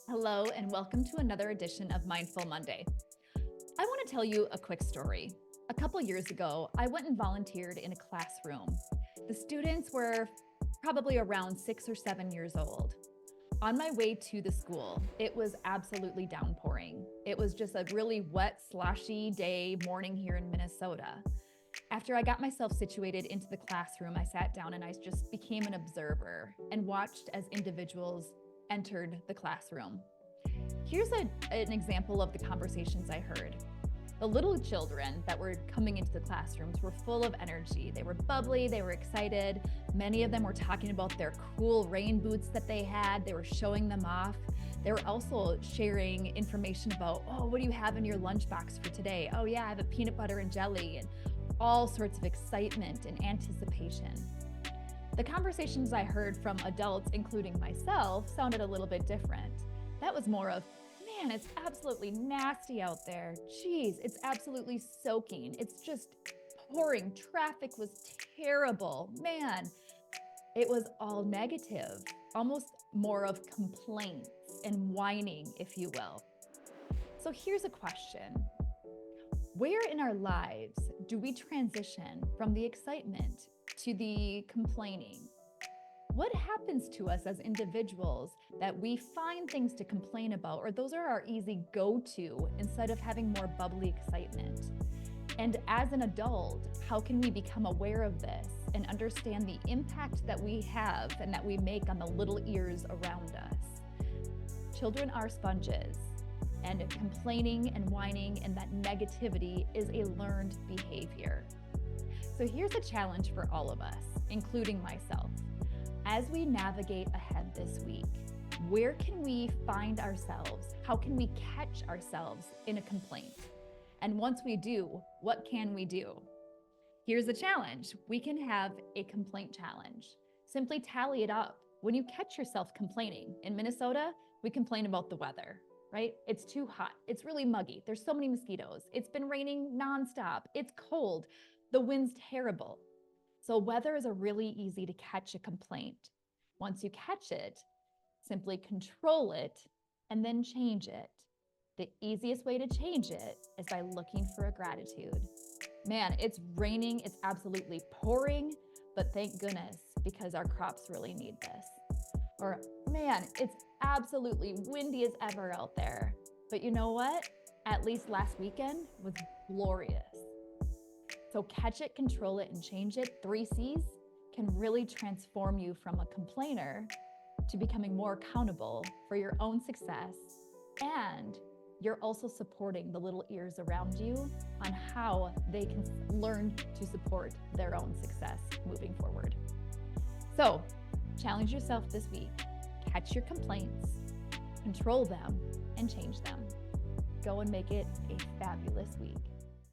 Hello, and welcome to another edition of Mindful Monday. I want to tell you a quick story. A couple years ago, I went and volunteered in a classroom. The students were probably around 6 or 7 years old. On my way to the school, it was absolutely downpouring. It was just a really wet, sloshy day morning here in Minnesota. After I got myself situated into the classroom, I sat down and I just became an observer and watched as individuals entered the classroom. Here's an example of the conversations I heard. The little children that were coming into the classrooms were full of energy. They were bubbly, they were excited. Many of them were talking about their cool rain boots that they had. They were showing them off. They were also sharing information about, oh, what do you have in your lunchbox for today? Oh yeah, I have a peanut butter and jelly, and all sorts of excitement and anticipation. The conversations I heard from adults, including myself, sounded a little bit different. That was more of, man, it's absolutely nasty out there. Geez, it's absolutely soaking. It's just pouring. Traffic was terrible. Man, it was all negative, almost more of complaints and whining, if you will. So here's a question. Where in our lives do we transition from the excitement to the complaining? What happens to us as individuals that we find things to complain about, or those are our easy go-to instead of having more bubbly excitement? And as an adult, how can we become aware of this and understand the impact that we have and that we make on the little ears around us? Children are sponges, and complaining and whining and that negativity is a learned behavior. So here's a challenge for all of us, including myself. As we navigate ahead this week, where can we find ourselves? How can we catch ourselves in a complaint? And once we do, what can we do? Here's the challenge. We can have a complaint challenge. Simply tally it up. When you catch yourself complaining, in Minnesota, we complain about the weather, right? It's too hot. It's really muggy. There's so many mosquitoes. It's been raining nonstop. It's cold. The wind's terrible. So weather is a really easy to catch a complaint. Once you catch it, simply control it and then change it. The easiest way to change it is by looking for a gratitude. Man, it's raining, it's absolutely pouring, but thank goodness because our crops really need this. Or man, it's absolutely windy as ever out there. But you know what? At least last weekend was glorious. So catch it, control it, and change it. 3 C's can really transform you from a complainer to becoming more accountable for your own success. And you're also supporting the little ears around you on how they can learn to support their own success moving forward. So challenge yourself this week. Catch your complaints, control them, and change them. Go and make it a fabulous week.